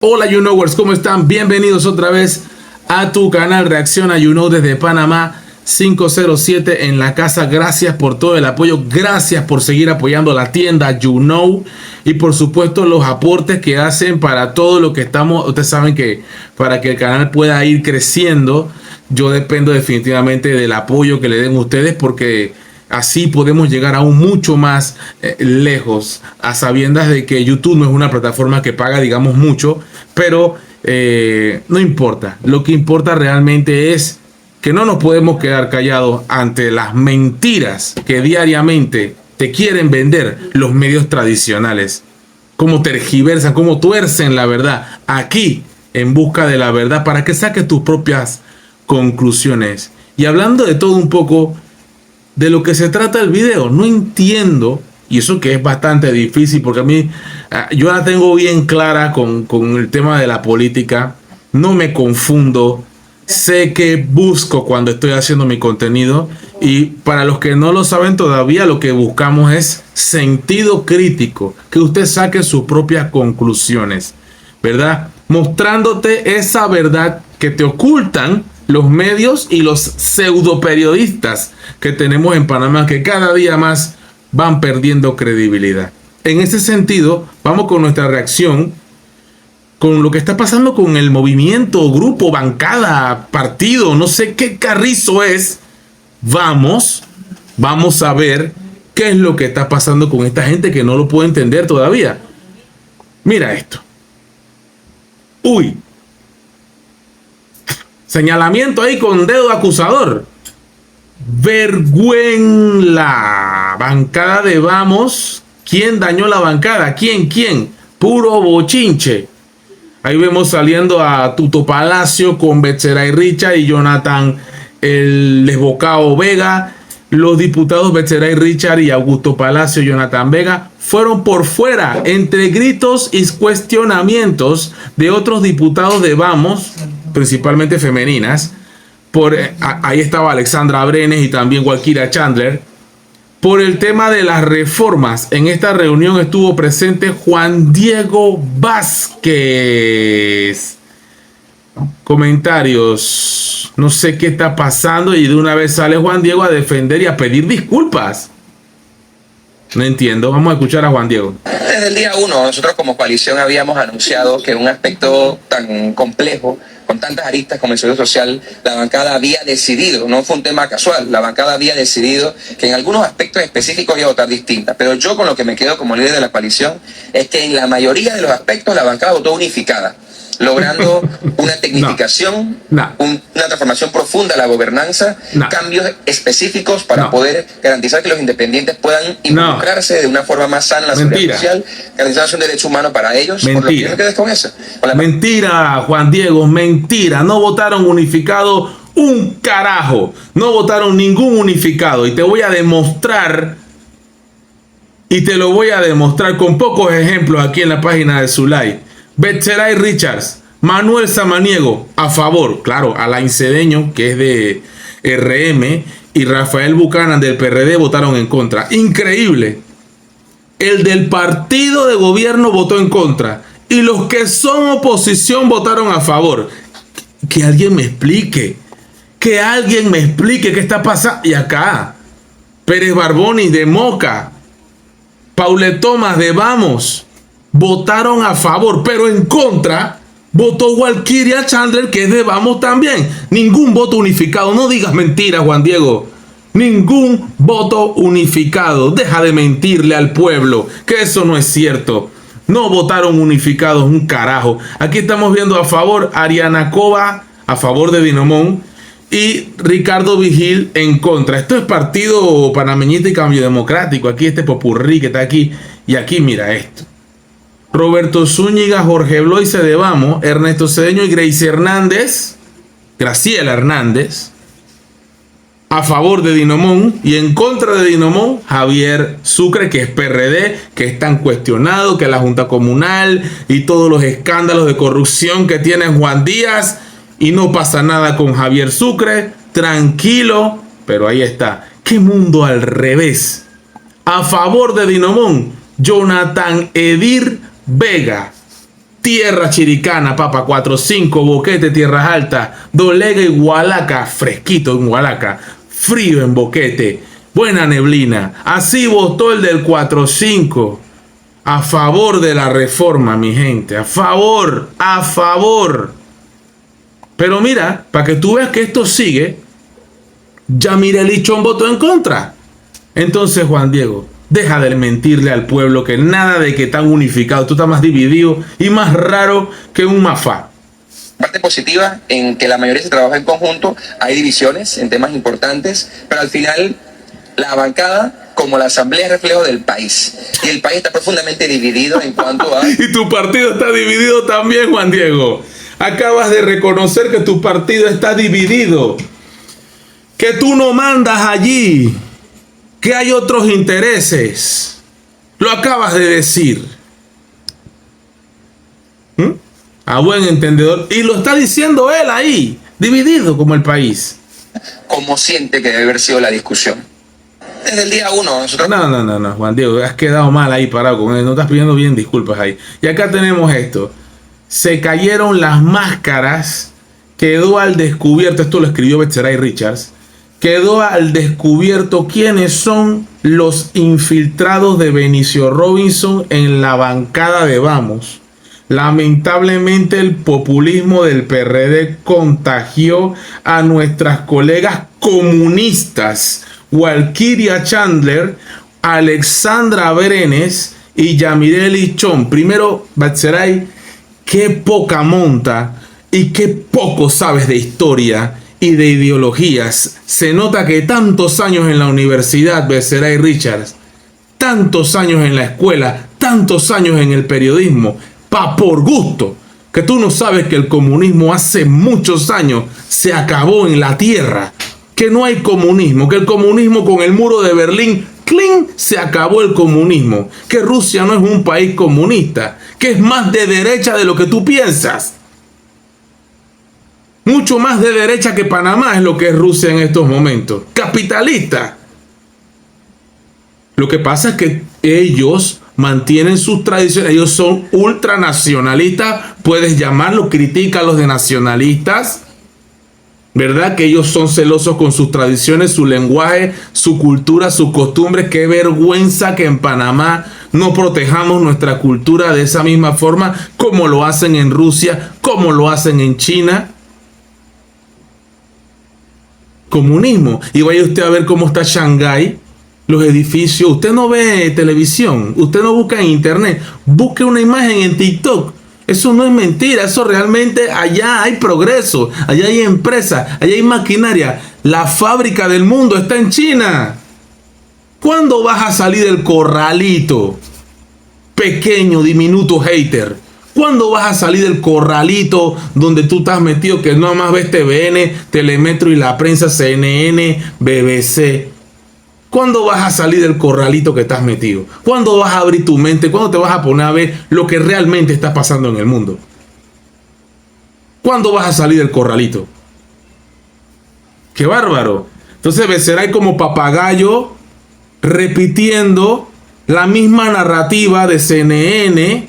Hola YouKnowers, ¿cómo están? Bienvenidos otra vez a tu canal Reacciona YouKnow desde Panamá 507 en la casa. Gracias por todo el apoyo, gracias por seguir apoyando la tienda YouKnow y por supuesto los aportes que hacen para todo lo que estamos. Ustedes saben que para que el canal pueda ir creciendo, yo dependo definitivamente del apoyo que le den ustedes, porque así podemos llegar aún mucho más lejos, a sabiendas de que YouTube no es una plataforma que paga, digamos, mucho, pero no importa. Lo que importa realmente es que no nos podemos quedar callados ante las mentiras que diariamente te quieren vender los medios tradicionales. Cómo tergiversan, cómo tuercen la verdad. Aquí, en busca de la verdad, para que saques tus propias conclusiones. Y hablando de todo un poco, de lo que se trata el video, no entiendo, y eso que es bastante difícil, porque a mí, yo la tengo bien clara con el tema de la política, no me confundo, sé que busco cuando estoy haciendo mi contenido, y para los que no lo saben todavía, lo que buscamos es sentido crítico, que usted saque sus propias conclusiones, ¿verdad? Mostrándote esa verdad que te ocultan los medios y los pseudo periodistas que tenemos en Panamá, que cada día más van perdiendo credibilidad. En ese sentido, vamos con nuestra reacción con lo que está pasando con el movimiento, grupo, bancada, partido, no sé qué carrizo es. Vamos a ver qué es lo que está pasando con esta gente que no lo puede entender todavía. Mira esto. Uy. Señalamiento ahí con dedo acusador. Vergüenza. Bancada de Vamos. ¿Quién dañó la bancada? ¿Quién? Puro bochinche. Ahí vemos saliendo a Tuto Palacio con Betseray Richard y Jonathan el desbocado Vega. Los diputados Betseray Richard y Augusto Palacio, Jonathan Vega, fueron por fuera entre gritos y cuestionamientos de otros diputados de Vamos, principalmente femeninas. Ahí estaba Alexandra Brenes y también Walkira Chandler. Por el tema de las reformas, en esta reunión estuvo presente Juan Diego Vázquez. Comentarios. No sé qué está pasando y de una vez sale Juan Diego a defender y a pedir disculpas. No entiendo. Vamos a escuchar a Juan Diego. Desde el día 1, nosotros como coalición habíamos anunciado que un aspecto tan complejo, con tantas aristas como el seguro social, la bancada había decidido, no fue un tema casual, la bancada había decidido que en algunos aspectos específicos iba a votar distinta. Pero yo con lo que me quedo como líder de la coalición es que en la mayoría de los aspectos la bancada votó unificada, logrando una tecnificación, una transformación profunda de la gobernanza, cambios específicos para poder garantizar que los independientes puedan involucrarse de una forma más sana en la seguridad social, garantizar un derecho humano para ellos. Por lo que yo me quedé con eso. Mentira, Juan Diego, mentira. No votaron unificado un carajo. No votaron ningún unificado. Y te voy a demostrar, y te lo voy a demostrar con pocos ejemplos aquí en la página de Zulay. Betseray Richards, Manuel Samaniego, a favor, claro, Alain Cedeño, que es de RM, y Rafael Buchanan del PRD votaron en contra. Increíble. El del partido de gobierno votó en contra. Y los que son oposición votaron a favor. Que alguien me explique. Que alguien me explique qué está pasando. Y acá, Pérez Barboni de Moca, Paulet Thomas de Vamos, votaron a favor, pero en contra votó Walkira Chandler, que es de Vamos también. Ningún voto unificado. No digas mentiras, Juan Diego. Ningún voto unificado. Deja de mentirle al pueblo, que eso no es cierto. No votaron unificados un carajo. Aquí estamos viendo a favor Ariana Cova, a favor de Dinomón, y Ricardo Vigil en contra. Esto es Partido Panameñista y Cambio Democrático. Aquí este popurrí que está aquí. Y aquí mira esto. Roberto Zúñiga, Jorge Bloise de Vamos, Ernesto Cedeño y Graciela Hernández, a favor de Dinomón, y en contra de Dinomón, Javier Sucre, que es PRD, que es tan cuestionado, que la Junta Comunal y todos los escándalos de corrupción que tiene Juan Díaz, y no pasa nada con Javier Sucre, tranquilo, pero ahí está. ¡Qué mundo al revés! A favor de Dinomón, Jonathan Edir Vega. Tierra Chiricana, Papa 45, Boquete, Tierras Altas, Dolega y Hualaca, fresquito en Hualaca, frío en Boquete, buena neblina. Así votó el del 45 a favor de la reforma, mi gente, a favor. Pero mira, para que tú veas que esto sigue, Yamile Lichón votó en contra. Entonces, Juan Diego, deja de mentirle al pueblo que nada de que tan unificado, tú estás más dividido y más raro que un mafá. Parte positiva en que la mayoría se trabaja en conjunto, hay divisiones en temas importantes, pero al final la bancada como la asamblea es reflejo del país y el país está profundamente dividido en cuanto a... Y tu partido está dividido también, Juan Diego. Acabas de reconocer que tu partido está dividido, que tú no mandas allí, que hay otros intereses. Lo acabas de decir. A buen entendedor. Y lo está diciendo él ahí, dividido como el país. Como siente que debe haber sido la discusión. Desde el día 1 nosotros... No, Juan Diego, has quedado mal ahí parado con él. No estás pidiendo bien disculpas ahí. Y acá tenemos esto. Se cayeron las máscaras. Quedó al descubierto. Esto lo escribió Betseray Richards. Quedó al descubierto quiénes son los infiltrados de Benicio Robinson en la bancada de Vamos. Lamentablemente el populismo del PRD contagió a nuestras colegas comunistas Walkiria Chandler, Alexandra Brenes y Yamile Lichón. Primero, Betseray, qué poca monta y qué poco sabes de historia y de ideologías. Se nota que tantos años en la universidad, Betseray Richards, tantos años en la escuela, tantos años en el periodismo, por gusto, que tú no sabes que el comunismo hace muchos años se acabó en la tierra, que no hay comunismo, que el comunismo con el muro de Berlín, ¡cling!, se acabó el comunismo, que Rusia no es un país comunista, que es más de derecha de lo que tú piensas. Mucho más de derecha que Panamá es lo que es Rusia en estos momentos. Capitalista. Lo que pasa es que ellos mantienen sus tradiciones. Ellos son ultranacionalistas. Puedes llamarlo, critícalos de nacionalistas. ¿Verdad? Que ellos son celosos con sus tradiciones, su lenguaje, su cultura, sus costumbres. Qué vergüenza que en Panamá no protejamos nuestra cultura de esa misma forma como lo hacen en Rusia, como lo hacen en China. Comunismo. Y vaya usted a ver cómo está Shanghái, los edificios. Usted no ve televisión, usted no busca en internet, busque una imagen en TikTok. Eso no es mentira, eso realmente allá hay progreso, allá hay empresas, allá hay maquinaria. La fábrica del mundo está en China. ¿Cuándo vas a salir del corralito? Pequeño, diminuto hater. ¿Cuándo vas a salir del corralito donde tú estás metido, que no más ves TVN, Telemetro y la prensa, CNN, BBC? ¿Cuándo vas a salir del corralito que estás metido? ¿Cuándo vas a abrir tu mente? ¿Cuándo te vas a poner a ver lo que realmente está pasando en el mundo? ¿Cuándo vas a salir del corralito? ¡Qué bárbaro! Entonces Betseray como papagayo repitiendo la misma narrativa de CNN.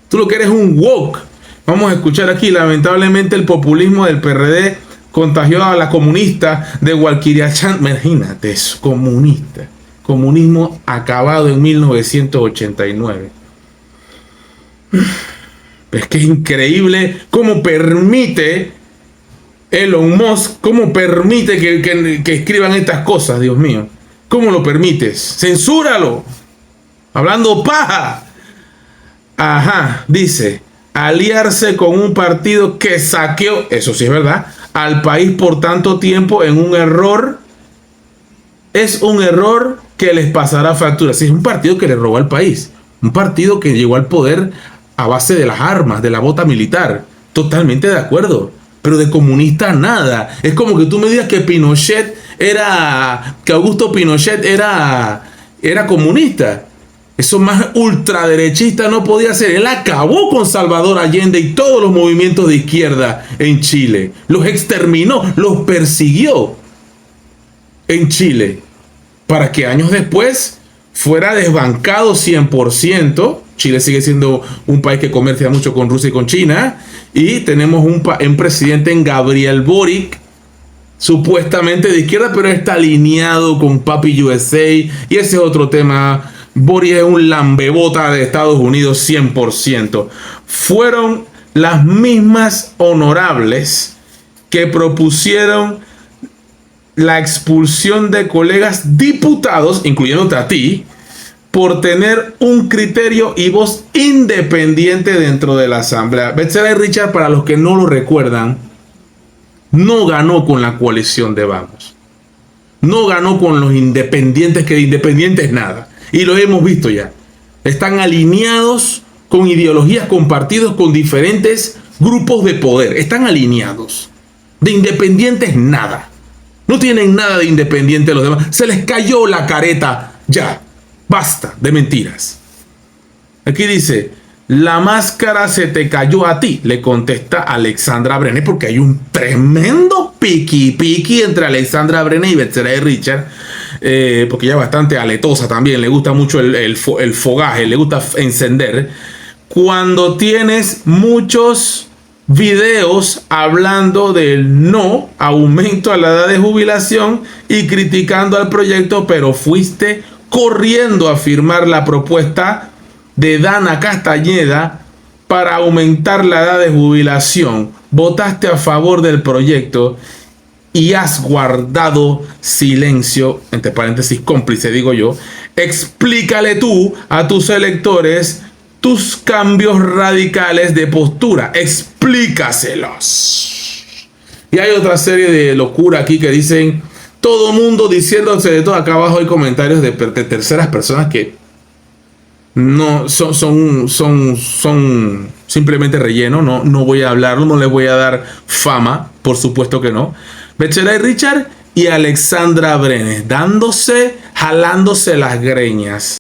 Tú lo que eres un woke. Vamos a escuchar aquí. Lamentablemente el populismo del PRD contagió a la comunista de Walkiria Chandler. Imagínate eso, comunista. Comunismo acabado en 1989. Es que es increíble cómo permite Elon Musk, cómo permite que escriban estas cosas, Dios mío. ¿Cómo lo permites? ¡Censúralo! Hablando paja. Ajá, dice, aliarse con un partido que saqueó, eso sí es verdad, al país por tanto tiempo en un error, es un error que les pasará factura. Si es un partido que le robó al país, un partido que llegó al poder a base de las armas, de la bota militar, totalmente de acuerdo, pero de comunista nada. Es como que tú me digas que Augusto Pinochet era comunista. Eso más ultraderechista no podía ser. Él acabó con Salvador Allende y todos los movimientos de izquierda en Chile. Los exterminó, los persiguió en Chile. Para que años después fuera desbancado 100%. Chile sigue siendo un país que comercia mucho con Rusia y con China. Y tenemos un presidente en Gabriel Boric, supuestamente de izquierda, pero está alineado con Papi USA. Y ese es otro tema. Boric es un lambebota de Estados Unidos 100%. Fueron las mismas honorables que propusieron la expulsión de colegas diputados, incluyéndote a ti, por tener un criterio y voz independiente dentro de la Asamblea. Betzalel Richard, para los que no lo recuerdan, no ganó con la coalición de Vamos. No ganó con los independientes, que de independientes nada. Y lo hemos visto ya. Están alineados con ideologías, con partidos, con diferentes grupos de poder. Están alineados. De independientes nada. No tienen nada de independiente los demás. Se les cayó la careta ya. Basta de mentiras. Aquí dice, la máscara se te cayó a ti, le contesta Alexandra Brenes, porque hay un tremendo piqui entre Alexandra Brenes y Betzalel Richard, porque ella es bastante aletosa también, le gusta mucho el fogaje, le gusta encender. Cuando tienes muchos videos hablando del no aumento a la edad de jubilación y criticando al proyecto, pero fuiste corriendo a firmar la propuesta de Dana Castañeda para aumentar la edad de jubilación. Votaste a favor del proyecto y has guardado silencio, entre paréntesis cómplice digo yo. Explícale tú a tus electores tus cambios radicales de postura. Explícaselos. Y hay otra serie de locura aquí que dicen todo mundo diciéndose de todo. Acá abajo hay comentarios de terceras personas que no son simplemente relleno. No voy a hablarlo, no les voy a dar fama, por supuesto que no. Betzalel Richard y Alexandra Brenes jalándose las greñas.